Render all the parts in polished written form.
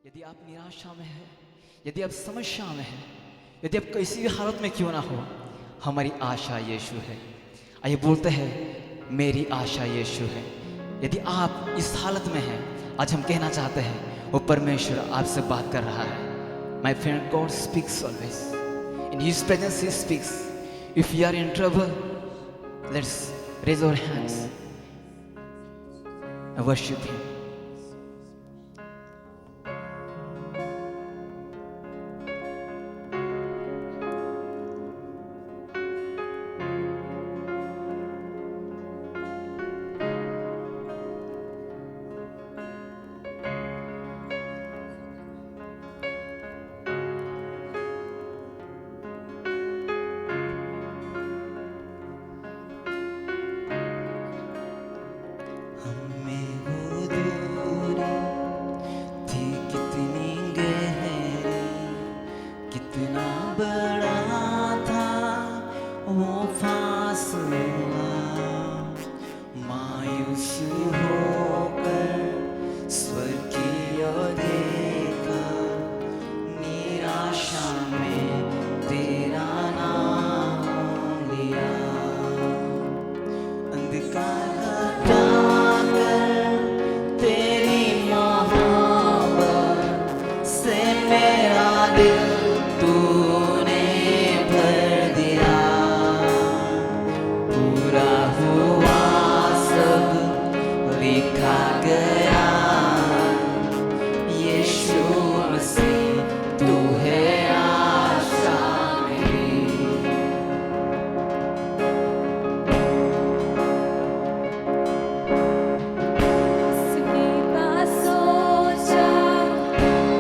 यदि आप निराशा में हैं, यदि आप समस्या में हैं, यदि आप किसी भी हालत में क्यों ना हो, हमारी आशा यीशु है। आइए बोलते हैं, मेरी आशा यीशु है। यदि आप इस हालत में हैं, आज हम कहना चाहते हैं वो परमेश्वर आपसे बात कर रहा है। My friend, God speaks always, in his presence he speaks. If you are in trouble, let's raise our hands and worship him.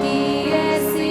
कि ऐसी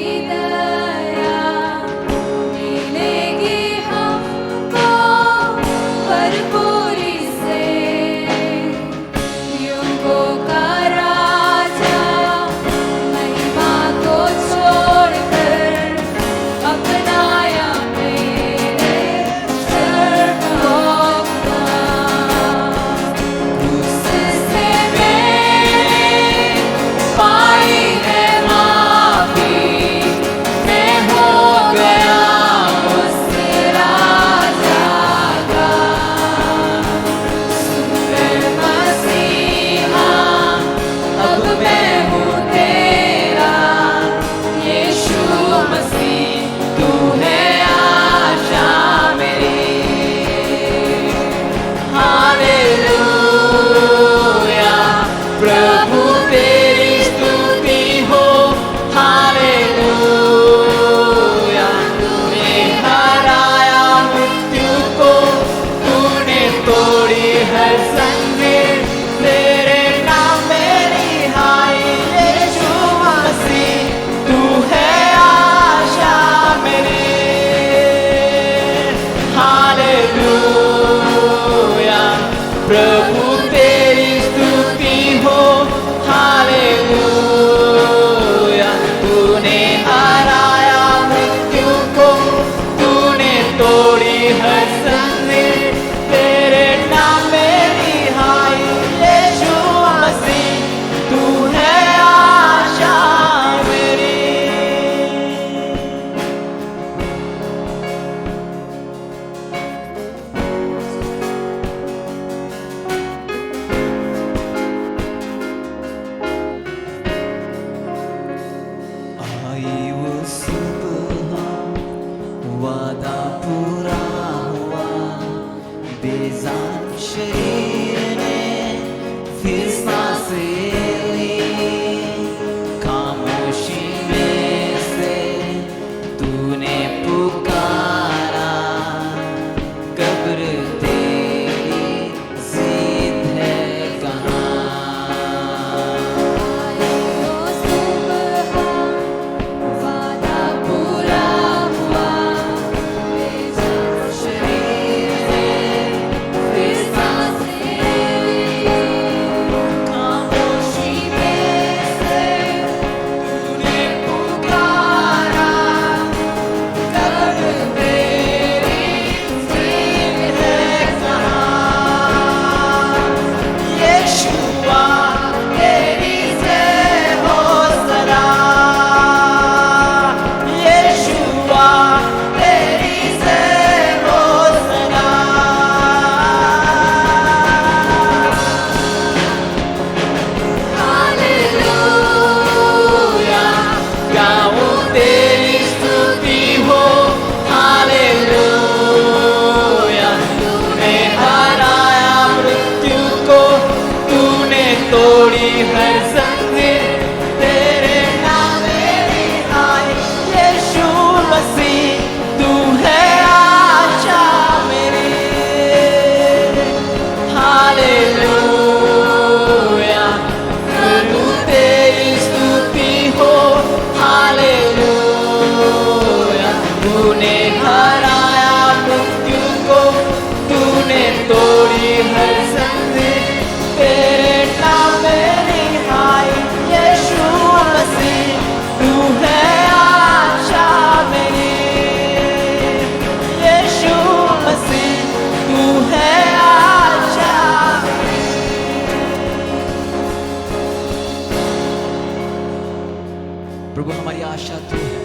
प्रभु हमारी आशा तू है,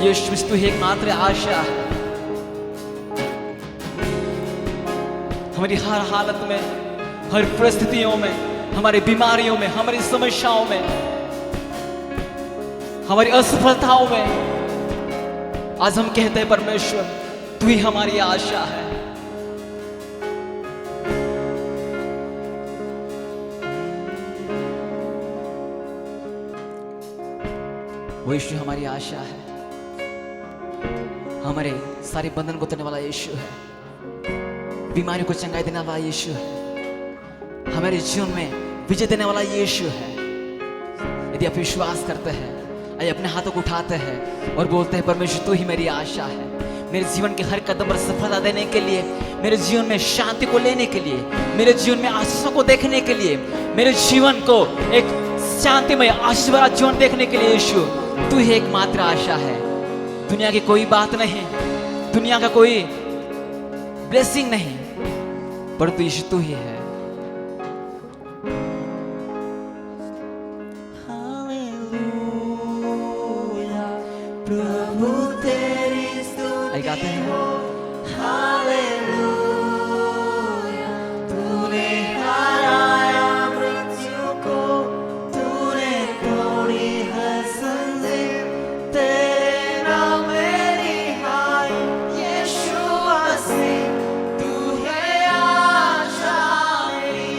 यीशु मसीह तू ही एकमात्र आशा है। हमारी हर हालत में, हर परिस्थितियों में, हमारी बीमारियों में, हमारी समस्याओं में, हमारी असफलताओं में आज हम कहते हैं परमेश्वर तू ही हमारी आशा है। वो यीशु हमारी आशा है, हमारे सारे बंधन को तोड़ने वाला यीशु है, बीमारियों को चंगाई देने वाला यीशु है, हमारे जीवन में विजय देने वाला यीशु है। यदि आप विश्वास करते हैं, आइए अपने हाथों को उठाते हैं और बोलते हैं परमेश्वर तू ही मेरी आशा है। मेरे जीवन के हर कदम पर सफलता देने के लिए, मेरे जीवन में शांति को लेने के लिए, मेरे जीवन में आशीषों को देखने के लिए, मेरे जीवन को एक शांतिमय आशीष भरा जीवन देखने के लिए यीशु तू ही एकमात्र आशा है। दुनिया की कोई बात नहीं, दुनिया का कोई ब्लेसिंग नहीं, परंतु यीशु तू ही है। प्रभु तेरी स्तुति गाते हैं, हालेलुया। तूने हराया मृत्यु को, तूने तोड़ी हर संजीव, तेरे नाम मेरी हाय यीशु मसीह तू है आशा मेरी।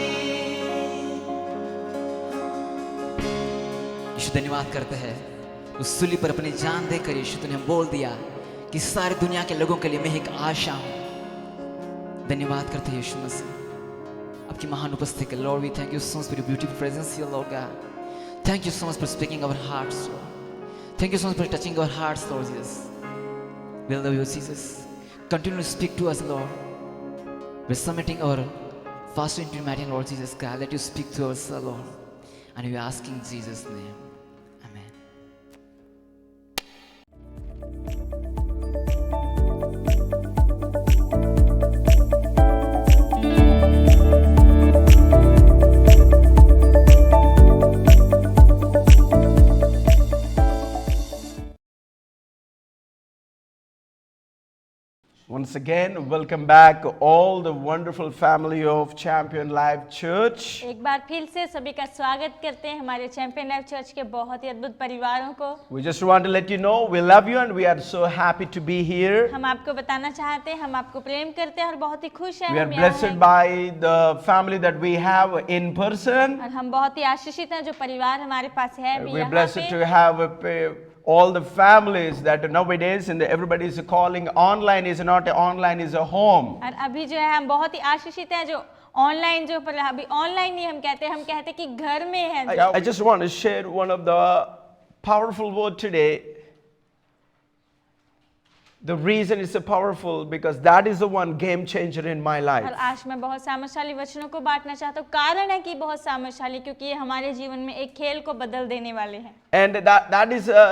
यीशु धन्यवाद करते हैं, उस सूली पर अपनी जान देकर यीशु तूने बोल दिया कि सारी दुनिया के लोगों के लिए मैं एक आशा हूं। धन्यवाद करते हैं यीशु मसीह आपकी महान उपस्थिति के। Lord we thank you so much for your beautiful presence here Lord God. Thank you so much for speaking our hearts Lord. Thank you so much for touching our hearts Lord Jesus. We love you Jesus. Continue to speak to us Lord. We are submitting our fasting to your Lord Jesus God. Let you speak to us Lord, and we are asking in Jesus name. Once again, welcome back all the wonderful family of Champion Life Church. एक बार फिर से सभी का स्वागत करते हैं हमारे champion life church के बहुत ही अद्भुत परिवारों को। We just want to let you know we love you and we are so happy to be here. हम आपको बताना चाहते हैं, हम आपको प्रेम करते हैं और बहुत ही खुश हैं। We are blessed by the family that we have in person. और हम बहुत ही आशीषित हैं जो परिवार हमारे पास है अभी We are यहाँ blessed पे। to have all the families that nowadays and everybody is calling online is not online is a home. और अभी जो है हम बहुत ही आशीषित हैं जो ऑनलाइन जो पर अभी ऑनलाइन नहीं हम कहते हैं कि घर में है। I just want to share one of the powerful word today. The reason it's so powerful because that is the one game changer in my life. और आज मैं बहुत सामर्थ्यशाली वचनों को बांटना चाहता हूँ। कारण है कि बहुत सामर्थ्यशाली क्योंकि ये हमारे जीवन में एक खेल को बदल देने वाले हैं। And that is a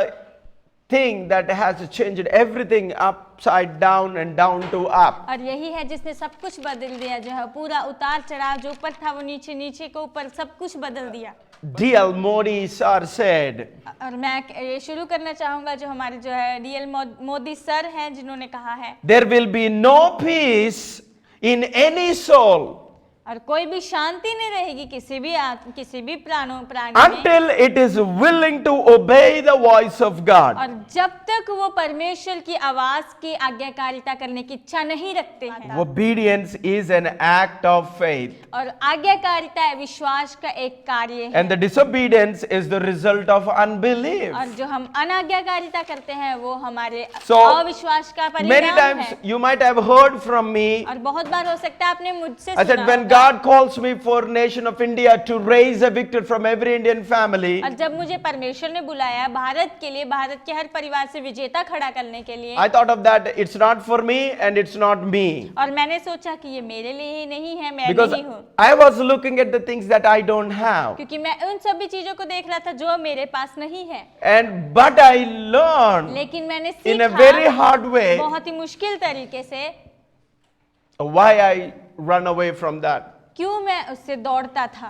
thing that has changed everything upside down and down to up. और यही है जिसने सब कुछ बदल दिया, जो है पूरा उतार चढ़ाव जो ऊपर था वो नीचे, नीचे को ऊपर, सब कुछ बदल दिया। D.L. Modi sir said. और मैं ये शुरू करना चाहूंगा जो हमारे जो है D.L. मोदी सर हैं जिन्होंने कहा है There will be no peace in any soul और कोई भी शांति नहीं रहेगी किसी भी प्राणी में until it is willing to obey the voice of God. और जब तक वो परमेश्वर की आवाज की आज्ञाकारिता करने की इच्छा नहीं रखते हैं। Obedience is an act of faith. और आज्ञाकारिता विश्वास का एक कार्य है। And the disobedience is the result of unbelief. और जो हम अनाज्ञाकारिता करते हैं वो हमारे So, अविश्वास का many परिणाम times है। you might have heard from me. और बहुत बार हो सकता है आपने मुझसे I said सुना when होगा। God calls me for nation of India to raise a victor from every Indian family, और जब मुझे परमेश्वर ने बुलाया भारत के लिए, भारत के हर परिवार से विजेता खड़ा करने के लिए, I thought of that it's not for me and it's not me. और मैंने सोचा कि ये मेरे लिए ही नहीं है, मैं Because नहीं हूँ, I was looking at the things that I don't have. क्योंकि मैं उन सभी चीजों को देख रहा था जो मेरे पास नहीं है। But I learned लेकिन मैंने in a very सीखा hard way बहुत ही मुश्किल तरीके से why I run away from that. क्यों मैं उससे दौड़ता था।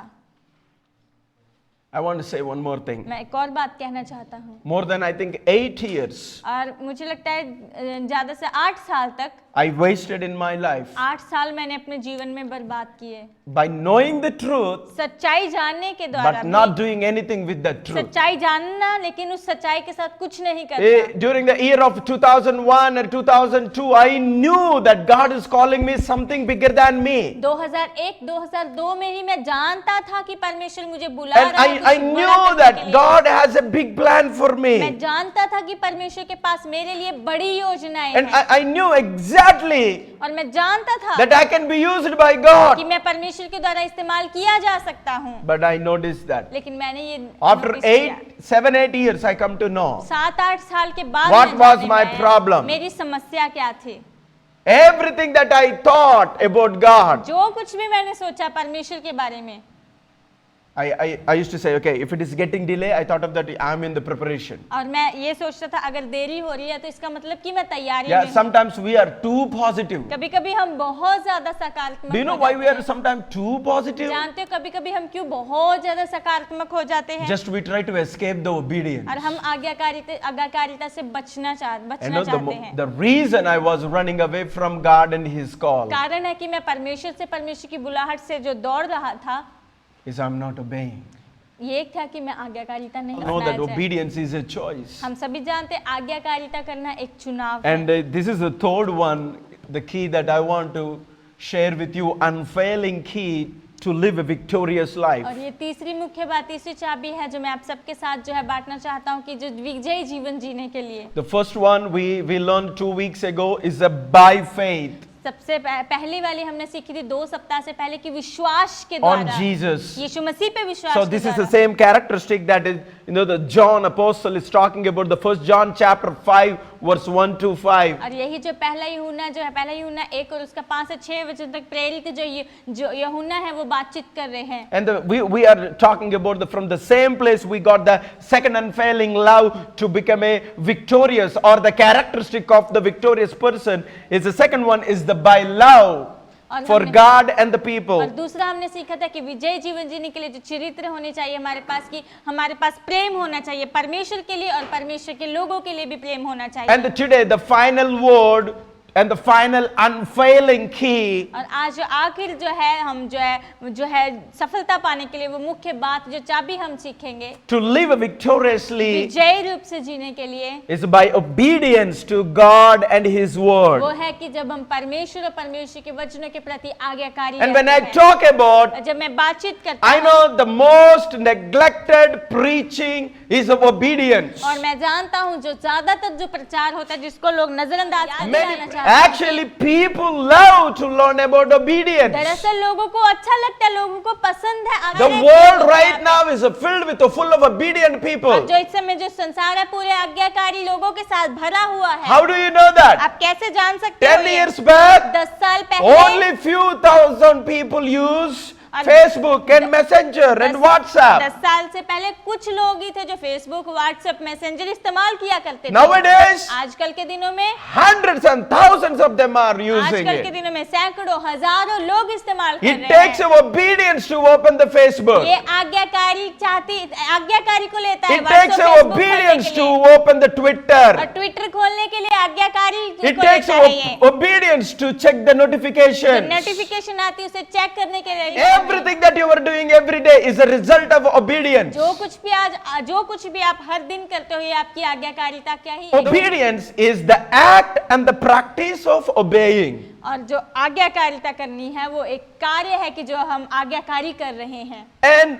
I want to say one more thing. मैं एक और बात कहना चाहता हूँ। More than I think 8 years और मुझे लगता है ज्यादा से 8 साल तक, I wasted in my life 8 साल मैंने अपने जीवन में बर्बाद किए, by knowing the truth सच्चाई जानने के द्वारा but भी। not doing anything with the truth. सच्चाई जानना लेकिन उस सच्चाई के साथ कुछ नहीं करना। During the year of 2001 and 2002, I knew that God is calling me something bigger than me. 2001 2002 में ही मैं जानता था कि परमेश्वर मुझे बुला And रहा है I कुछ बड़ा knew करने के that लिए। God has a big plan for मैं me. जानता था कि परमेश्वर के पास मेरे लिए बड़ी योजनाएं And हैं, I knew exactly और मैं जानता था that I can be used by कि God. मैं परमेश्वर के द्वारा इस्तेमाल किया जा सकता हूँ। But I noticed that लेकिन मैंने ये after notice किया। 7-8 years, I come to know 7-8 साल के बाद What मैं was जानने my में आया, problem? मेरी समस्या क्या थी। everything that I thought about God. जो कुछ भी मैंने सोचा परमेश्वर के बारे में, I used to say, okay, if it is getting delay, I thought of that I'm in the preparation. और मैं ये सोचता था अगर देरी हो रही है तो इसका मतलब कि मैं तैयारी Yeah, में हूँ। sometimes we are too positive. कभी-कभी हम बहुत ज्यादा सकारात्मक Do you know हो why जाते we are हैं। sometimes too positive? जानते हो कभी-कभी हम क्यों बहुत ज्यादा सकारात्मक हो जाते हैं, Just we try to escape the obedience. और हम आज्ञाकारिता से बचना And know चाहते हैं। the reason I was running away from God and His call कारण है कि मैं परमेश्वर की बुलाहट से जो दौड़ रहा था, is I'm not obeying. ये एक था कि मैं आज्ञाकारिता नहीं Know that अपनाया जाए। obedience is a choice. हम सभी जानते हैं आज्ञाकारिता करना एक चुनाव है। And this is the third one, the key that I want to share with you, unfailing key to live a victorious life. और ये तीसरी मुख्य बात, तीसरी चाबी है जो मैं आप सबके साथ जो है बांटना चाहता हूँ कि जो विजयी जीवन जीने के लिए। The first one we learned 2 weeks ago is a by faith सबसे पहली वाली हमने सीखी थी 2 सप्ताह से पहले कि विश्वास के on द्वारा, Jesus. यीशु मसीह पे विश्वास So के this is the द्वारा। same characteristic that is, the John apostle is talking about, the first John chapter 5 verse 1 to 5. और यही जो पहला यूहन्ना 1 और उसका 5 से 6 वचन तक प्रेरित जो यूहन्ना है वो बातचीत कर रहे हैं। And we are talking about from the same place we got the second unfailing love to become a victorious, or the characteristic of the victorious person is the second one is the by love और for हमने- God and the people. और दूसरा हमने सीखा था कि विजय जीवन जीने के लिए जो चरित्र होने चाहिए हमारे पास, कि हमारे पास प्रेम होना चाहिए परमेश्वर के लिए, और परमेश्वर के लोगों के लिए भी प्रेम होना चाहिए। And today the final word and the final unfailing key और आज जो आखिर हम जो है सफलता पाने के लिए वो मुख्य बात जो चाबी हम सीखेंगे to live victoriously विजयी रूप से जीने के लिए is by obedience to God and His वो word. है कि जब हम परमेश्वर और परमेश्वर के वचनों के प्रति आज्ञाकारी And when I रहते हैं। talk about, जब मैं बातचीत करता I हूँ know the most neglected preaching is of obedience. और मैं जानता हूँ जो ज्यादातर जो प्रचार होता है जिसको लोग नजरअंदाज करना Many, चाहते हैं, actually people love to learn about obedience. दरअसल लोगों को अच्छा लगता है, लोगों को पसंद है। The world right now is filled with full of obedient और people. जो इस समय जो संसार है पूरे आज्ञाकारी लोगों के साथ भरा हुआ है। How do you know that? आप कैसे जान सकते हो 10 ये? years back, 10 साल पहले only few thousand people use और Facebook and Messenger and 10 WhatsApp. साल से पहले कुछ लोग ही थे जो फेसबुक, व्हाट्सएप, मैसेंजर इस्तेमाल किया करते थे। Nowadays, आजकल के दिनों में hundreds and thousands of them are using आजकल के it. दिनों में सैकड़ों हजारों लोग इस्तेमाल कर It रहे takes हैं। obedience to open the Facebook. ये आज्ञाकारी को लेता है It takes WhatsApp, Facebook obedience खोलने के to लिए। open the और Twitter. ट्विटर खोलने के लिए आज्ञाकारी It को takes लेता है ये। obedience to check the जब notifications. नोटिफिकेशन आती है उसे चेक करने के लिए Everything that you are doing every day is a result of obedience. जो कुछ भी आप हर दिन करते हो ये आपकी आज्ञाकारिता क्या ही Obedience is the act and the practice of obeying. और जो आज्ञाकारिता करनी है वो एक कार्य है कि जो हम आज्ञाकारी कर रहे हैं। And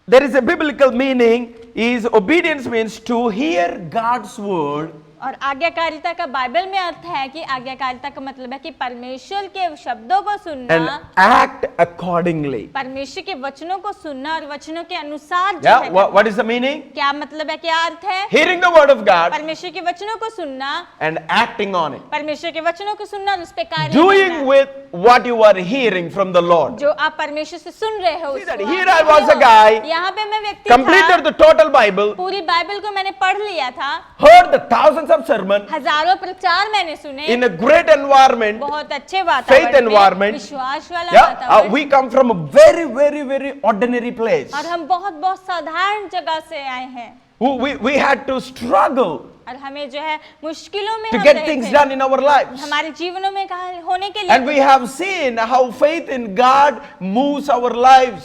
there is a biblical meaning is obedience means to hear God's word और आज्ञाकारिता का बाइबल में अर्थ है कि आज्ञाकारिता का मतलब है कि परमेश्वर के शब्दों को and सुनना, act accordingly. परमेश्वर के वचनों को सुनना और वचनों के अनुसार जो Yeah, है what is the meaning? क्या मतलब है, क्या अर्थ है? Hearing the word of God परमेश्वर के वचनों को सुनना, and acting on it. परमेश्वर के वचनों को सुनना और उस पे कार्य Doing करना। with what you are hearing from the Lord. जो आप परमेश्वर से सुन रहे हो See that उसको here आप I was a सुनो। guy, यहाँ पे मैं व्यक्ति Completed था, the total Bible, पूरी बाइबल को मैंने पढ़ लिया था, heard the thousands thousands of sermons हजारों प्रचार मैंने सुने, in a great environment, बहुत अच्छे faith वातावरण environment. में, विश्वास वाला Yeah, वातावरण, we come from a very, very, very ordinary place. और हम बहुत बहुत साधारण जगह से आए हैं, We had to struggle और हमें जो है मुश्किलों में to हम get रहे things थे, done in our lives. हमारे जीवनों में कहा होने के And we लिए, have seen how faith in God moves our lives.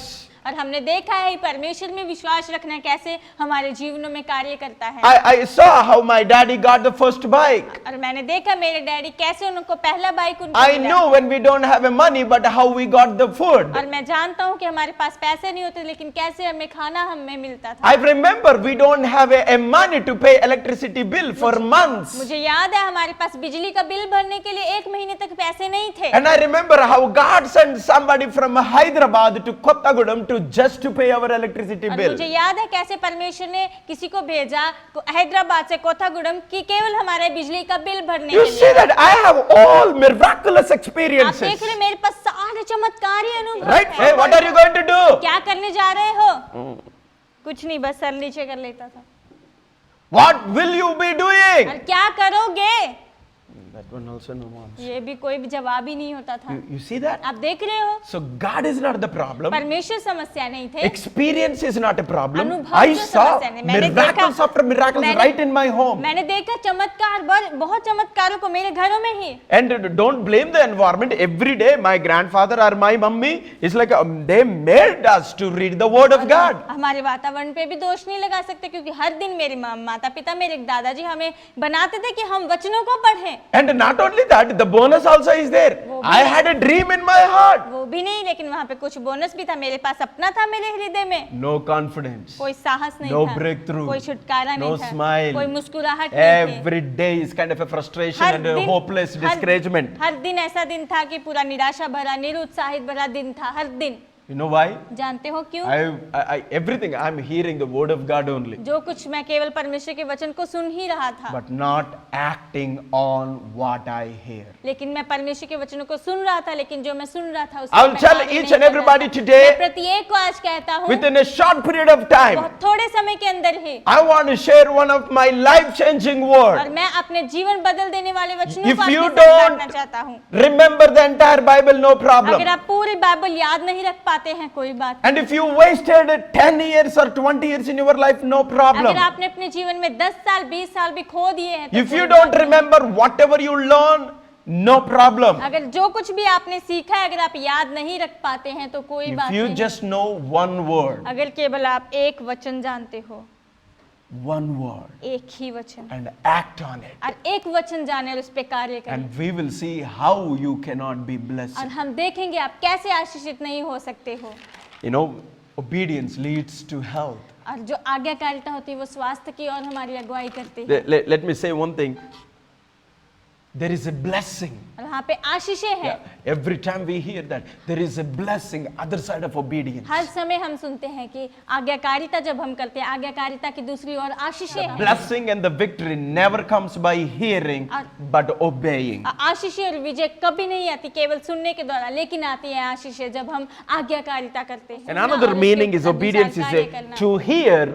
और हमने देखा है परमेश्वर में विश्वास रखना कैसे हमारे जीवनों में कार्य करता है। I saw how my daddy got the first bike. और मैंने देखा मेरे डैडी कैसे उनको पहला बाइक उनको I मिला। know when we don't have a money, but how we got the food. और मैं जानता हूँ कि हमारे पास पैसे नहीं होते, लेकिन कैसे हमें खाना हमें मिलता था। I remember we don't have a money to pay electricity bill for months. मुझे याद है हमारे पास बिजली का बिल भरने के लिए 1 महीने तक पैसे नहीं थे। And I remember how God sent somebody from Hyderabad to Kottagudem to just to pay our electricity और bill. मुझे याद है कैसे परमेश्वर ने किसी को भेजा हैदराबाद से कोथागुडम कि केवल हमारे बिजली का बिल भरने You के see लिए। that I have all miraculous आप experiences. देख रहे मेरे पास सारे चमत्कारी अनुभव Right? हैं। Hey, what are you going to do? क्या करने जा रहे हो? कुछ नहीं, बस सर नीचे कर लेता था। What will you be doing? और क्या करोगे? That one also no answer. ये भी कोई भी जवाब ही नहीं होता था। You see that? आप देख रहे हो, So God is not the problem. परमेश्वर समस्या नहीं थे, Experience is not a problem. अनुभव I जो saw समस्या नहीं। मैंने miracles देखा- after miracles मैंने- right in my home. मैंने देखा चमत्कार, बहुत चमत्कारों को मेरे घरों में ही। And don't blame the environment. Every day, my grandfather or my mummy is like they made us to read the word of God. हमारे वातावरण पे भी दोष नहीं लगा सकते, क्योंकि हर दिन मेरे माता पिता, मेरे दादाजी हमें बनाते थे कि हम वचनों को पढ़ें। And not only that, the bonus also is there. वो भी I had a dream in my heart. वो भी नहीं, लेकिन वहाँ पे कुछ बोनस भी था। मेरे पास सपना था मेरे हृदय में, No confidence. कोई साहस नहीं No था, breakthrough. कोई छुटकारा No नहीं था, smile. कोई मुस्कुराहट नहीं थी। Every day is kind of a frustration her and a दिन- hopeless discouragement. हर दिन ऐसा दिन था कि पूरा निराशा भरा, निरुत्साहित भरा दिन था हर दिन। You know why? जानते हो क्यों? Everything I'm hearing the word of God only, जो कुछ मैं केवल परमेश्वर के वचन को सुन ही रहा था, but not acting on what I hear. लेकिन मैं परमेश्वर के वचनों को सुन रहा था, लेकिन जो मैं सुन रहा था उसको I will मैं tell कार्य each नहीं and कर रहा everybody था। today, मैं प्रत्येक को आज कहता हूँ, within a short period of time, बहुत थोड़े समय के अंदर ही, I want to share one of my life-changing और words. मैं अपने जीवन बदल देने वाले वचनों If को you आपके साथ don't- बांटना चाहता हूँ। Remember the entire Bible, no problem. अगर आप पूरी बाइबल याद नहीं रख पाते हैं, कोई बात And if you wasted 10 years or 20 years in your life, no problem. अगर आपने अपने जीवन में 10 साल 20 साल भी खो दिए हैं तो If कोई you बात don't नहीं। remember whatever you learn, no problem. अगर जो कुछ भी आपने सीखा है अगर आप याद नहीं रख पाते हैं तो कोई बात If you नहीं। just know one word, अगर केवल आप एक वचन जानते हो, one word, एक ही वचन, and act on it, और एक वचन जाने और उस पे कार्य करें, and we will see how you cannot be blessed. और हम देखेंगे आप कैसे आशीषित नहीं हो सकते हो। You know, obedience leads to health. और जो आज्ञाकारिता होती है वो स्वास्थ्य की और हमारी अगुवाई करती है। Let me say one thing. There is a blessing. और वहाँ पे आशीषें हैं। Yeah. Every time we hear that, there is a blessing other side of obedience. हर समय हम सुनते हैं कि आज्ञाकारिता जब हम करते हैं, आज्ञाकारिता की दूसरी ओर आशीषें हैं। Blessing and the victory never comes by hearing, but obeying. आशीषें और विजय कभी नहीं आती केवल सुनने के द्वारा, लेकिन आती है आशीषें जब हम आज्ञाकारिता करते हैं। And another meaning is obedience is to hear,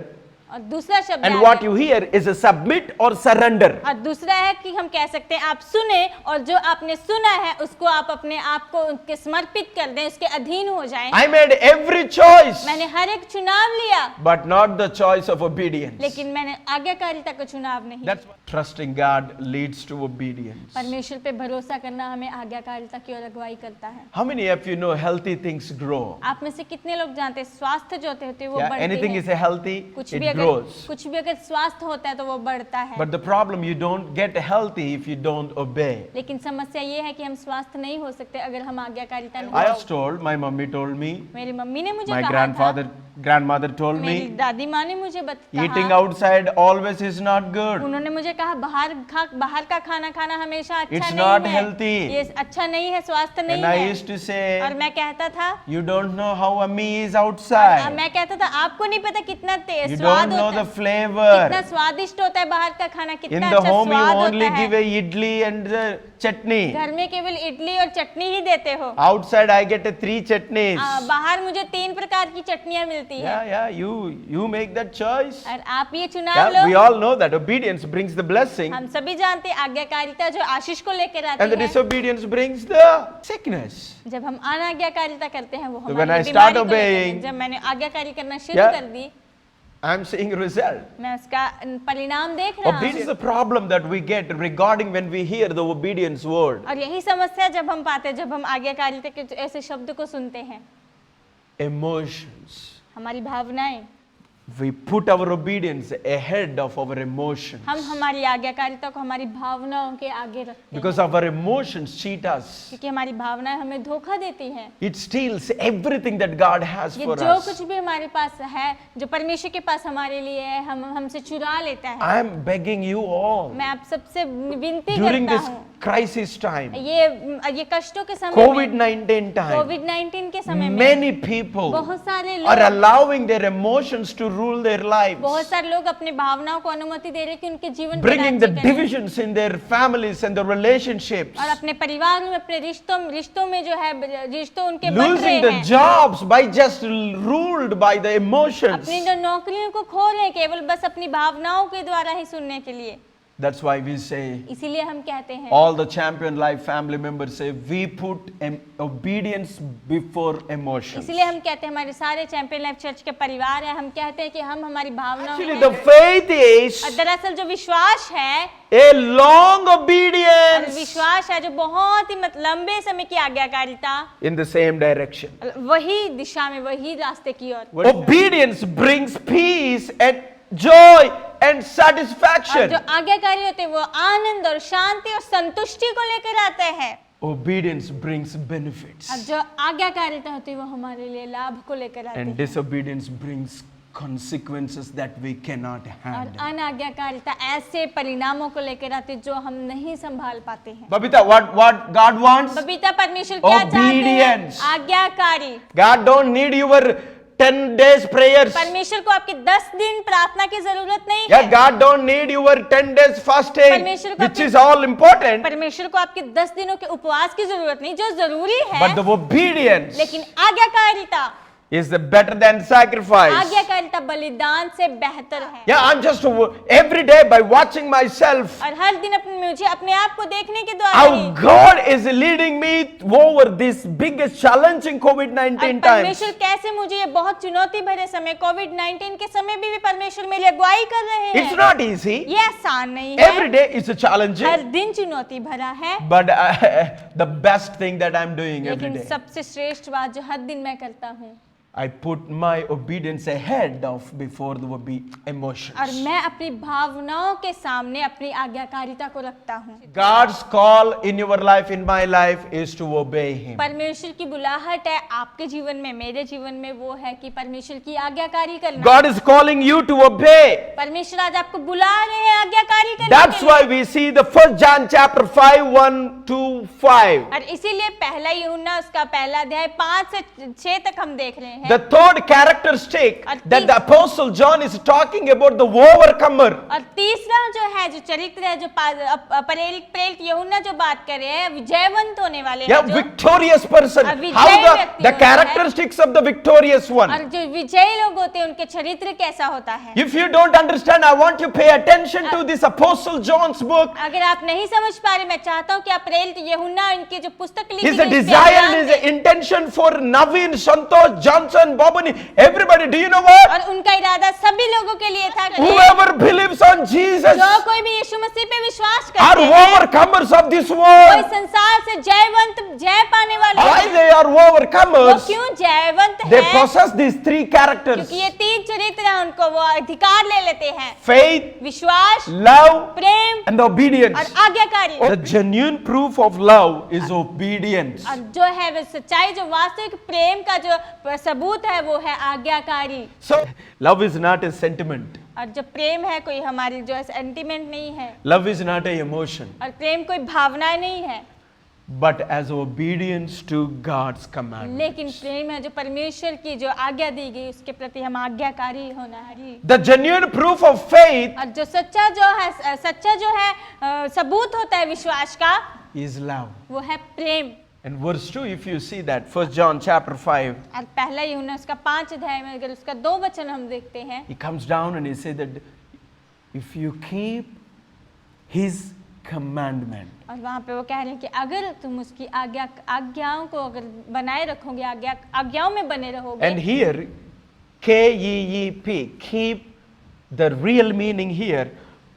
और दूसरा शब्द and है- what you hear is a submit or surrender. और दूसरा है कि हम कह सकते हैं आप सुने और जो आपने सुना है उसको आप अपने आप को उनके समर्पित कर दें, उसके अधीन हो जाएं। I made every choice, मैंने हर एक चुनाव लिया, but not the choice of obedience. लेकिन मैंने आज्ञाकारिता को चुनाव नहीं। That's why trusting God leads to obedience. परमेश्वर पे भरोसा करना हमें आज्ञाकारिता की ओर अगुवाई करता है। How many of you know healthy things grow? आप में से कितने लोग जानते हैं स्वास्थ्य जो होते हैं वो Yeah, बढ़ते anything हैं। is healthy, कुछ it भी अगर grows. कुछ भी अगर स्वास्थ्य होता है तो वो बढ़ता है। But the problem, you don't get healthy if you don't obey. लेकिन समस्या ये है कि हम स्वस्थ नहीं हो सकते अगर हम आज्ञाकारिता I नहीं। was told, my mummy told me, मेरी मम्मी ने मुझे my कहा था, grandmother told मेरी me, दादी माँ ने मुझे eating कहा, outside always is not good. उन्होंने मुझे कहा बाहर का खाना खाना हमेशा अच्छा It's नहीं not है, healthy. ये अच्छा नहीं है, स्वास्थ्य नहीं And I है। used to और say, मैं कहता था, you don't know how a me is outside. मैं कहता था आपको नहीं पता कितना You स्वाद स्वाद know होता the है, flavor. कितना स्वादिष्ट होता है बाहर का खाना, In कितना the अच्छा home, you स्वाद only होता give है। a idli and the chutney. घर में केवल इडली और चटनी ही देते हो। Outside, I get a 3 chutneys. बाहर मुझे 3 प्रकार की चटनियां मिलती है, Yeah, you make that choice. और आप ये चुनाव Yeah, we low. all know that obedience brings the blessing, हम सभी जानते हैं आज्ञाकारिता जो आशीष को लेकर and the आती है, disobedience brings the sickness. जब हम अनाज्ञाकारिता करते हैं वो So when हमारी I बीमारी start को लेकर है। obeying, जब मैंने आज्ञाकारी करना शुरू Yeah. कर दी, I'm seeing a result. मैं उसका परिणाम देख रहा This is हूँ। the problem that we get regarding when we hear the obedience word. और यही समस्या जब हम पाते हैं, जब हम आज्ञाकारिता के ऐसे शब्द को सुनते हैं। Emotions. हमारी भावनाएं, We put our obedience ahead of our emotions. हम हमारी आज्ञाकारिता को हमारी भावनाओं के आगे रखते हैं, Because our emotions cheat us. क्योंकि हमारी भावनाएं हमें धोखा देती हैं। It steals everything that God has ये for जो us. कुछ भी हमारे पास है, जो परमेश्वर के पास हमारे लिए है, हम हमसे चुरा लेता है। I am begging you all मैं आप सबसे विनती during करता this हूँ, crisis time, ये कष्टों के समय में, COVID-19 time, कोविड-19 के समय में many people बहुत सारे are लोग, allowing their emotions to rule their lives, बहुत सारे लोग अपनी भावनाओं को अनुमति दे रहे हैं कि उनके जीवन पर bringing the राज्य करें। divisions in their families and their relationships, और अपने परिवार में, अपने रिश्तों में जो है, रिश्तों उनके बन रहे losing the हैं, jobs by just ruled by the emotions. अपनी जो नौकरियों को खो रहे हैं केवल बस अपनी भावनाओं के द्वारा ही सुनने के लिए। That's why we say, इसीलिए हम कहते हैं, all the Champion Life family members say, we put obedience before emotions. इसीलिए हम कहते हैं, हमारे सारे चैंपियन लाइफ चर्च के परिवार है, हम कहते हैं कि हम हमारी भावनाओं Actually, में, the faith is और दरअसल जो विश्वास है, a long और obedience विश्वास है जो बहुत ही लंबे समय की आज्ञाकारिता, in the same direction. वही दिशा में, वही रास्ते की ओर। Obedience brings peace and joy and और satisfaction. जो आज्ञाकारी होते हैं वो आनंद और शांति और संतुष्टि को लेकर आते हैं, Obedience brings benefits. और जो आज्ञाकारिता होती है वो हमारे लिए लाभ को लेकर आती And है, disobedience brings consequences that we cannot और handle. अनाज्ञाकारिता ऐसे परिणामों को लेकर आती है जो हम नहीं संभाल पाते हैं। Babita, what God wants? Babita, परमेश्वर क्या चाहते हैं? Obedience. आज्ञाकारी। God don't need your 10 days prayers. परमेश्वर को आपकी 10 दिन प्रार्थना की जरूरत नहीं Yeah, है। God don't need your 10 days fasting, परमेश्वर को which अपने- is all important. परमेश्वर को आपके 10 दिनों के उपवास की जरूरत नहीं, जो जरूरी है, But the obedience लेकिन आज्ञाकारिता, is the better than sacrifice. आज्ञाकारिता बलिदान से बेहतर है। Yeah, I'm just every day by watching myself और हर दिन मुझे अपने आप को देखने के द्वारा how he, God is leading me over this biggest challenging और COVID-19 times. परमेश्वर कैसे मुझे ये बहुत चुनौती भरे समय, कोविड-19 के समय भी परमेश्वर मेरी अगुवाई कर रहे हैं। It's not easy. ये आसान नहीं है, Every day is a challenging. हर दिन चुनौती भरा है, But the best thing that I'm doing every लेकिन day, सबसे श्रेष्ठ बात जो हर दिन मैं करता हूँ, I put my obedience ahead of before the emotions. और मैं अपनी भावनाओं के सामने अपनी आज्ञाकारिता को रखता हूँ। God's call in your life, in my life, is to obey Him. परमेश्वर की बुलाहट है आपके जीवन में, मेरे जीवन में, वो है कि परमेश्वर की आज्ञाकारी करना। God is calling you to obey. परमेश्वर आज आपको बुला रहे हैं आज्ञाकारी करने That's के लिए। why we see the 1 John chapter 5, 1 to 5. और इसीलिए पहला यूहन्ना उसका पहला अध्याय 5 से 6 तक हम देख रहे हैं। The third characteristic that the apostle John is talking about, the overcomer. और तीसरा जो है, जो चरित्र है, जो प्रेरित यूहन्ना जो बात कर रहे हैं, विजयवंत होने वाले Yeah, हैं, जो victorious person. विजयी How व्यक्ति the होता है। characteristics of the victorious one. और जो विजयी लोग होते हैं उनके चरित्र कैसा होता है। If you don't understand, I want you to pay attention to this apostle John's book. अगर आप नहीं समझ पा रहे, मैं चाहता हूँ कि आप प्रेरित यूहन्ना इनकी जो पुस्तक लिखी His गई, इस पे desire, ध्यान his दें। intention for Naveen, Santosh, Johnson, Bobani, everybody. Do you know what? और उनका इरादा सभी लोगों के लिए था कि Whoever believes on Jesus जो कोई भी यीशु मसीह पे विश्वास are करते हैं, overcomers of this कोई world. संसार से जयवंत, जय पाने वाले Why हैं। they are वो overcomers? क्यों जयवंत They हैं? possess these three characters: क्योंकि ये 3 चरित्र हैं, उनको वो अधिकार ले लेते हैं, faith, विश्वास, love, प्रेम and obedience. और आज्ञाकारी। The genuine proof of love is obedience. और जो है वो सच्चाई, जो वास्तविक प्रेम का जो सबूत है वो है आज्ञाकारी। So, love is not a sentiment. और जो प्रेम है कोई हमारी जो सेंटिमेंट नहीं है, Love is not an emotion. और प्रेम कोई भावनाएं नहीं है। but as obedience to God's command. लेकिन प्रेम है जो परमेश्वर की जो आज्ञा दी गई उसके प्रति हम आज्ञाकारी होना है। The genuine proof of faith और जो सच्चा जो है सबूत होता है विश्वास का is love. वो है प्रेम। And verse 2, if you see that, 1 John chapter 5, और पहला यूहन्ना उसका 5 अध्याय में अगर उसका 2 वचन हम देखते हैं, he comes down and he says that if you keep his commandment, और वहाँ पे वो कह रहे हैं कि अगर तुम उसकी आज्ञाओं को अगर बनाए रखोगे, आज्ञाओं में बने रहोगे। and here KEEP, keep, the real meaning here,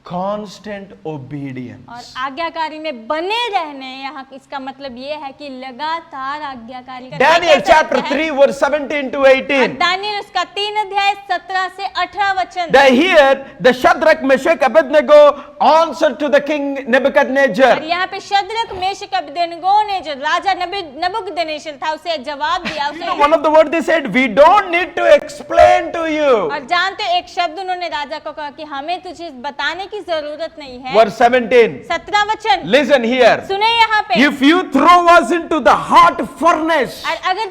constant obedience. और आज्ञाकारी में बने रहने, यहाँ इसका मतलब ये है कि लगातार आज्ञाकारी करना। Daniel chapter 3 verse 17 to 18. Daniel उसका 3 अध्याय 17 से 18 वचन। Here the Shadrach, Meshach, Abednego answered to the king और Nebuchadnezzar. यहाँ पे शद्रक मेशक अबेदनगो ने जो राजा नबूकदनेस्सर था उसे जवाब दिया। You know, one of the words they said, we don't need to explain to you. और जानते एक शब्द उन्होंने राजा को कहा कि हमें तुझे बताने की जरूरत नहीं है। Verse 17. 17 वचन। Listen here. सुने यहाँ पे। If you throw us into the hot furnace, और अगर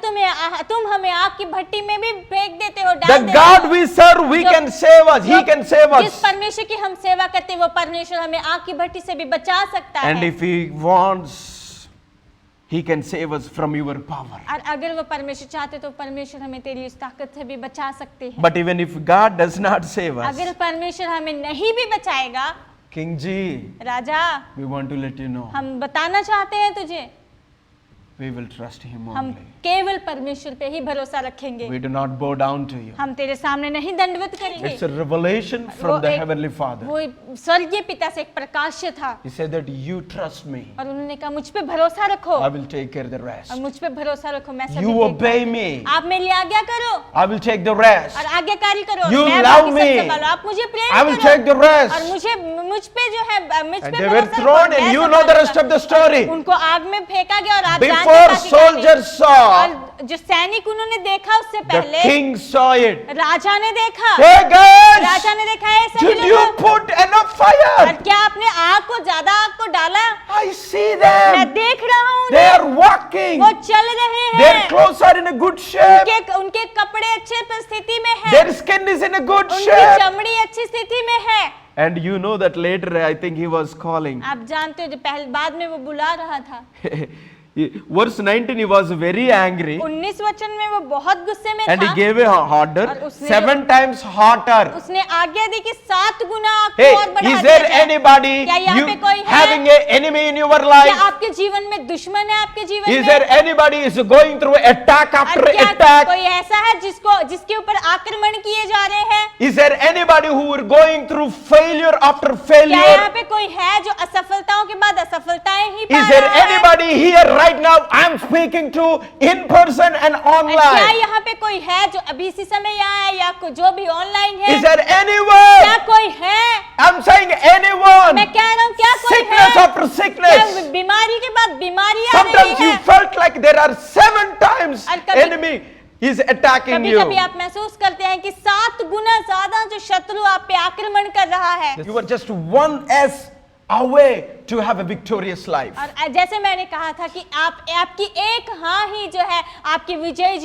तुम हमें आग की भट्टी में भी फेंक देते हो, the डाल देते God हो, we serve, we can save us. He can save जिस us. परमेश्वर की हम सेवा करते हैं वो परमेश्वर हमें आग की भट्टी से भी बचा सकता And है। if He wants, He can save us from your power. और अगर वो परमेश्वर चाहते तो परमेश्वर हमें तेरी उस ताकत से भी बचा सकते हैं। But even if God does not save us, अगर परमेश्वर हमें नहीं भी बचाएगा, King Ji, Raja we want to let you know, हम बताना चाहते हैं तुझे, we will trust Him हम only. केवल परमेश्वर पे ही भरोसा रखेंगे। We do not bow down to you. हम तेरे सामने नहीं दंडवत करेंगे। It's a revelation from the Heavenly Father. वो स्वर्गीय पिता से एक प्रकाश्य था He said that you trust me. और उन्होंने कहा मुझ पे भरोसा रखो I will take care of the rest. और मुझ पे भरोसा रखो, मैं सब You obey me. आप मेरी आज्ञा करो I will take the rest. और आज्ञाकारी करो। You मैं love बाकी सब me. संभालो, आप मुझे प्रेम I will करो take the rest. और मुझ पे जो है मुझ And पे they were भरोसा thrown, रखो, and मैं you know the rest संभालूंगा। of the story. उनको आग में फेंका गया और आप जानते Before हैं बाकी कहानी। soldiers saw, और जो सैनिक उन्होंने देखा उससे the पहले king saw it. राजा ने देखा। Hey guys, राजा ने देखा है सभी did you लोगों। put enough और fire? क्या आपने आग को ज्यादा आग को डाला? I see मैं them. देख रहा हूँ They उन्हें। are walking. वो चल रहे Their हैं, clothes are in a good shape. उनके कपड़े अच्छे परिस्थिति में है, Their skin is in a good उनकी shape. चमड़ी अच्छी स्थिति में है। And you know that later I think he was calling. आप जानते हो जो पहले बाद में वो बुला रहा था। Verse 19, he was very angry 19 वचन में वो बहुत गुस्से में and था he gave a और order उसने 7 times hotter. उसने आज्ञा दी कि 7 गुना आग को Hey, और बढ़ा is दिया there जाए। anybody क्या यहाँ you पे कोई है? having an enemy in your क्या life? आपके जीवन में दुश्मन है आपके जीवन Is में? there anybody is going through attack after और क्या attack? कोई ऐसा है जिसके ऊपर आक्रमण किए जा रहे हैं? Is there anybody who are going through failure after क्या यहाँ failure? पे कोई है जो असफलताओं के बाद असफलताएं ही पा Is there रहा है? anybody here right now? I'm speaking to in person and क्या online. यहाँ पे कोई है जो अभी इसी समय यहाँ है या जो भी ऑनलाइन है? Is there anyone? क्या कोई है? I'm saying anyone. मैं कह रहा हूँ क्या कोई Sickness है? after sickness. क्या बीमारी के बाद बीमारी आ रही Sometimes you है? felt like there are 7 times और कभी- enemy is attacking कभी you. कभी आप महसूस करते हैं कि 7 गुना ज्यादा जो शत्रु आप पे आक्रमण कर रहा है। You are just one S away to have a victorious life. और जैसे मैंने कहा था कि आपकी एक हाँ ही जो है आपकी विजय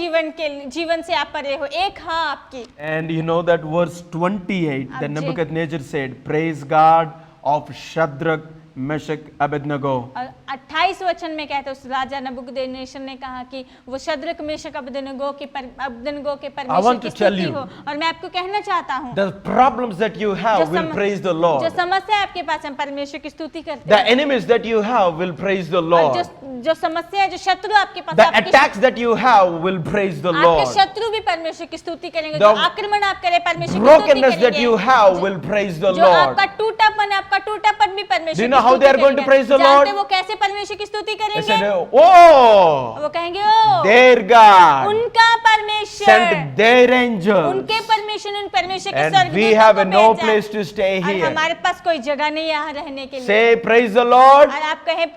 जीवन से आप परे हो, एक हाँ आपकी। And you know that verse 28, the अब Nebuchadnezzar said, praise God of Shadrach, Meshach, Abednego. और 28 वचन में कहते हैं उस राजा नबूकदनेस्सर ने कहा कि वो शद्रक मेशक अबेदनगो के परमेश्वर की स्तुति हो। और मैं आपको कहना चाहता हूँ The problems that you have will praise the जो Lord. समस्या आपके पास है परमेश्वर की स्तुति करते The हैं। enemies that you have will praise the और Lord. जो समस्या है जो शत्रु आपके पास The है, attacks that you have will praise the आपके Lord. शत्रु भी परमेश्वर की स्तुति करेंगे। The जो आक्रमण आप करें परमेश्वर की स्तुति Brokenness that you करेंगे। have will praise the जो Lord. आपका टूटापन है आपका टूटापन भी परमेश्वर Do you की know how they are going to स्तुति praise the करेंगे। जानते Lord? वो कैसे परमेश्वर की स्तुति They करेंगे? said, oh, वो कहेंगे ओ their God उनका परमेश्वर, sent their angels. उनके परमेश्वर उन परमेश्वर के And स्वर्गदूतों we have को no भेजा। place to stay और here. हमारे पास कोई जगह नहीं यहाँ रहने के लिए। Say praise the Lord और आप कहें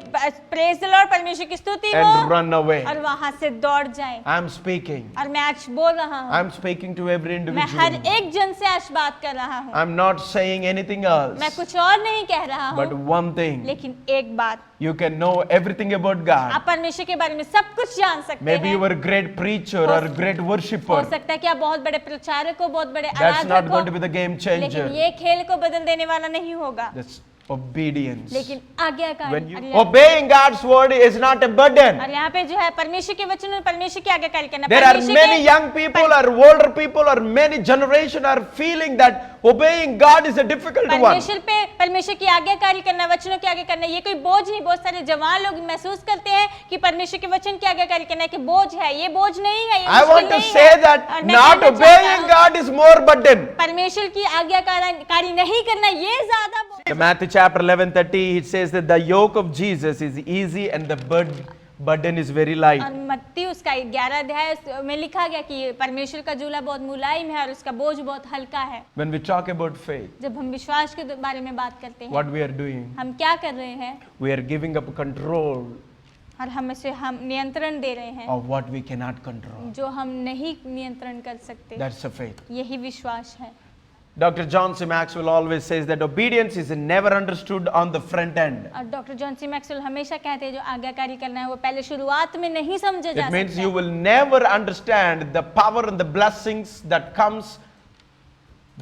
प्रेज द लॉर्ड परमेश्वर की स्तुति हो and run away. और वहां से दौड़ जाएं। I'm speaking. और मैं आज बोल रहा हूँ, I'm speaking to every मैं हर individual. एक जन से आज बात कर रहा हूँ। I'm not saying anything else. मैं कुछ और नहीं कह रहा But हूँ, one thing, लेकिन एक बात, you can can know everything about God. आप परमेश्वर के बारे में सब कुछ जान सकते Maybe you हैं। were a great preacher or a great हो worshipper. सकता है कि आप बहुत बड़े प्रचारक हो, बहुत बड़े That's not आराधक going to हो, be the game लेकिन changer. ये खेल को बदल देने वाला नहीं होगा। That's obedience. लेकिन आज्ञाकारी। When you और यहाँ- obeying God's word is not a burden. और यहाँ पे जो है परमेश्वर के वचन और परमेश्वर की आज्ञाकारी करना। There are परमेश्वर many के- young people or older people or many generation are feeling that obeying God is a difficult one. परमेश्वर की आज्ञाकारी करना, वचनों की आज्ञा करना, ये कोई बोझ नहीं। बहुत सारे जवान लोग महसूस करते हैं कि परमेश्वर के वचन की आज्ञाकारी करना कि बोझ है। ये बोझ नहीं है, ये I मुश्किल want to नहीं say है। that और मैं not कहना चाहता obeying हूँ, God is more burden. परमेश्वर की आज्ञाकारी नहीं करना ये ज्यादा बोझ। In Matthew chapter 11:30 it says that the yoke of Jesus is easy and the burden is very light. और मत्ती उसका 11 अध्याय में लिखा गया कि परमेश्वर का झूला बहुत मुलायम है और उसका बोझ बहुत हल्का है। When we talk about faith, जब हम विश्वास के बारे में बात करते हैं, what we are doing, हम क्या कर रहे हैं? we are giving up control और हम नियंत्रण दे रहे हैं of what we cannot control. जो हम नहीं नियंत्रण कर सकते। That's the faith. यही विश्वास है। Dr. John C. Maxwell always says that obedience is never understood on the front end. और डॉक्टर जॉन सी मैक्सवेल हमेशा कहते हैं जो आज्ञाकारी करना है वो पहले शुरुआत में नहीं समझा जा It means सकता you will never understand the power and the blessings that comes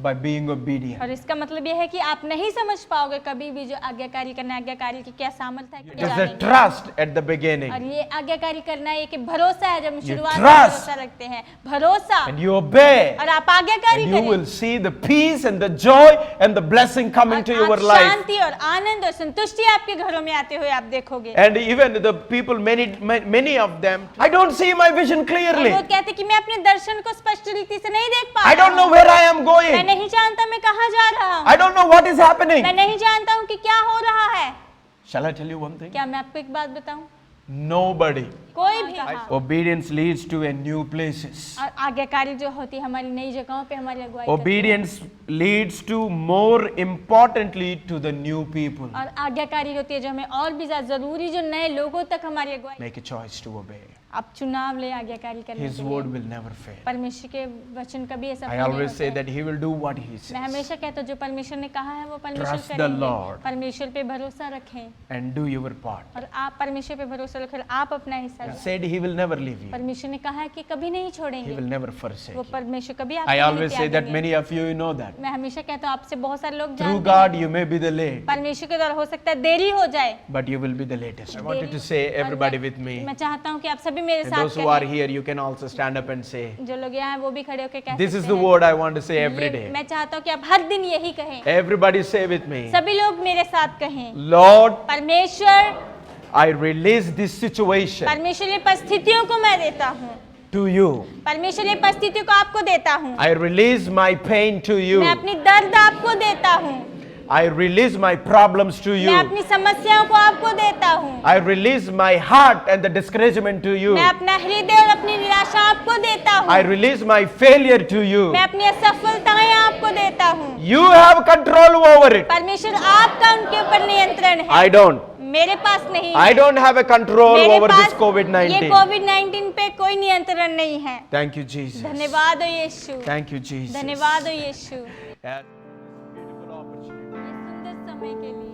by being obedient. और इसका मतलब यह है कि आप नहीं समझ पाओगे कभी भी जो आज्ञाकारी करना है, आज्ञाकारी की क्या सामर्थ्य है, It क्या is the नहीं। trust at the beginning. और ये आज्ञाकारी करना है कि भरोसा है। जब हम शुरुआत में trust. भरोसा रखते हैं, भरोसा, And you obey. और आप आज्ञाकारी And you करें, will see the peace and the joy and the blessing coming to और your आप life. शांति और आनंद और संतुष्टि आपके घरों में आते हुए आप देखोगे। And even the people, many of them, I don't see my vision और clearly. वो कहते कि मैं अपने दर्शन को स्पष्ट रीति से नहीं देख पा I रहा don't know हूँ। where I am मैं going. नहीं जानता मैं कहाँ जा रहा हूँ। I don't know what is happening. मैं नहीं जानता हूँ कि क्या हो रहा है। Shall I tell you one thing? क्या मैं आपको एक बात बताऊं? Nobody. कोई भी हाँ। Obedience leads to a new places. और आज्ञाकारी जो होती है हमारी नई जगहों पे हमारी अगुवाई करती है। Obedience leads to more importantly to the new people. और आज्ञाकारी होती है जो हमें और भी ज्यादा जरूरी जो नए लोगों तक हमारी अगुवाई। Make a choice to obey. आप चुनाव ले आज्ञाकारी करने His के word लिए। will never fail. परमेश्वर के वचन कभी ऐसा I always say that he will do what he मैं says. हमेशा कहता हूँ जो परमेश्वर ने कहा है वो परमेश्वर Trust the करेंगे। Lord. परमेश्वर पे भरोसा रखें And do your part. और आप परमेश्वर पे भरोसा रखें, आप अपना हिस्सा He लें। said he will never leave you. परमेश्वर ने कहा है कि कभी नहीं He छोड़ेंगे, will never forsake वो you. परमेश्वर कभी I आपको नहीं always say that त्यागेंगे। many of you know that. मैं हमेशा कहता हूँ आपसे बहुत सारे लोग Through जानते हैं God you may be the late, परमेश्वर के द्वारा हो सकता है देरी हो जाए, but you will be the latest. I want you देरी- to say और everybody मैं- with me. मैं चाहता हूँ कि आप सभी मेरे And साथ those who are कहें। here, you can also stand up and say, जो लोग यहाँ हैं वो भी खड़े होकर कह this is सकते the हैं। word I want to say every ये day. मैं चाहता हूँ कि आप हर दिन यही कहें। Everybody say with me, सभी लोग मेरे साथ कहें, Lord, परमेश्वर I release this situation परमेश्वर ये परिस्थितियों को मैं देता हूँ, to you. परमेश्वर ये परिस्थितियों को आपको देता हूँ, I release my pain to you. मैं अपनी दर्द आपको देता हूँ, I release my problems to मैं you. अपनी समस्याओं को आपको देता हूँ, I release my heart and the discouragement to you. मैं अपना हृदय और अपनी निराशा आपको देता I हूँ, release my failure to you. मैं अपनी असफलताएं आपको देता हूँ। You have control over it. परमेश्वर आपका उनके ऊपर नियंत्रण है, I don't. मेरे पास नहीं I है। don't have a control मेरे over पास this ये COVID-19. कोविड-19 पे कोई नियंत्रण नहीं है। Thank you, Jesus. धन्यवाद हो यीशु, Thank you, Jesus. धन्यवाद हो यीशु Yes. Beautiful opportunity. ये सुंदर समय के लिए।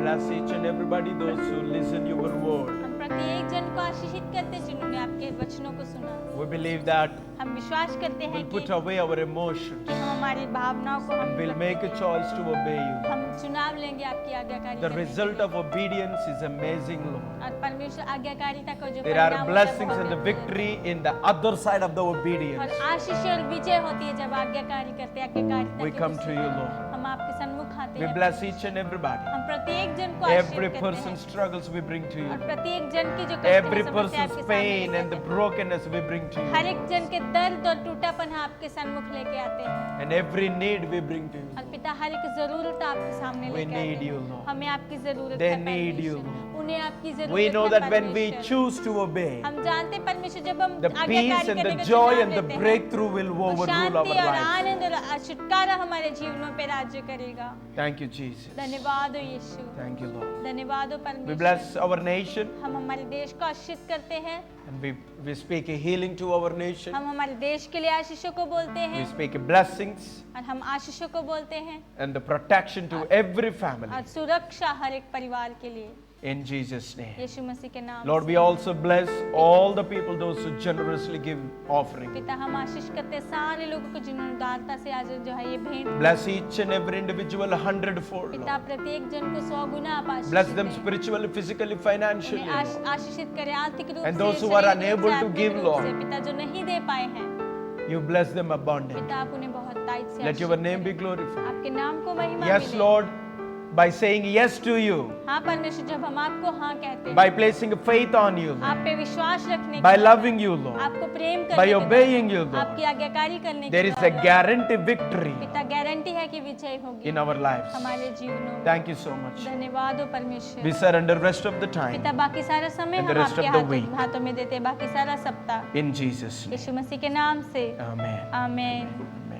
Bless each and everybody, those who listen your word. हम प्रत्येक जन को आशीषित करते जिन्होंने आपके वचनों को सुना। We believe that हम विश्वास करते हैं we'll कि put away our emotions. हम हमारी भावनाओं को We'll make a choice to obey you. हम चुनाव लेंगे आपकी आज्ञाकारी The करने के result लिए। of obedience is amazing, Lord. और परमेश्वर आज्ञाकारिता को जो There परिणाम are होता है, blessings वो and the होता है। victory in the other side of the और obedience. आशीष और विजय होती है जब आज्ञाकारी करते हैं आज्ञाकारिता We के come विषय to you, में। Lord. हम आपके सन्मुख आते We हैं। bless each and everybody. हम प्रत्येक जन को Every आशीष करते person's हैं struggles we bring to और you. प्रत्येक जन की जो कष्ट है, Every समस्या person's आपके सामने pain लेके and the आते हैं। brokenness we bring to her you. एक जन के दर्द और टूटापन आपके सन्मुख लेके आते हैं And every need we bring to you. और पिता हर एक जरूरत आपके सामने We लेके आते need you, हैं। Lord. हमें आपकी जरूरत They है need you, परमेश्वर। Lord. उन्हें आपकी जरूरत We know है that when we परमेश्वर। choose to obey, हम जानते हैं परमेश्वर जब हम the आज्ञाकारी peace and करने the का joy चुनाव and the लेते हैं, breakthrough will तो overrule शांति our और lives. आनंद और छुटकारा हमारे जीवनों पे राज्य करेगा। Thank you, Jesus. धन्यवाद हो यीशु, Thank you, Lord. धन्यवाद हो We परमेश्वर। bless our nation हम हमारे देश को आशीष करते हैं, and we speak a healing to our nation. हम हमारे देश के लिए आशीषों को बोलते We हैं speak a blessings और हम आशीषों को बोलते हैं and the protection to every family. और सुरक्षा हर एक परिवार के लिए। In Jesus' name. यीशु मसीह के नाम Lord, से। we also bless all the people, those who generously give offering. पिता हम आशीष करते हैं सारे लोगों को जिन्होंने उदारता से आज जो है ये भेंट Bless each and every individual 100-fold. पिता प्रत्येक जन को 100 गुना आप आशीष Bless them दें। spiritually, physically, financially. उन्हें Lord. आशीषित करें आर्थिक रूप And से, those who are शारीरिक रूप unable से, to आत्मिक give, रूप Lord. से, पिता जो नहीं दे पाए हैं You bless them abundantly. पिता आप उन्हें बहुत ताइद से Let Ashish your name be करें। glorified. आपके नाम को महिमा Yes, मिले। Lord, by saying yes to you, हाँ परमेश्वर जब हम आपको हाँ कहते हैं by placing faith on you, आप पे विश्वास रखने by के द्वारा, loving you, Lord, आपको प्रेम करने by के द्वारा, obeying you, आपकी Lord, आज्ञाकारी करने there के is a द्वारा guarantee victory पिता गारंटी है कि विजय होगी in our lives. हमारे जीवनों में। Thank you so much. धन्यवाद हो परमेश्वर। We surrender rest of the time पिता बाकी सारा समय And the हम rest आपके of the week. हाथों में देते हैं, बाकी सारा सप्ताह in Jesus' name. यीशु मसीह के नाम से Amen. आमीन। Amen.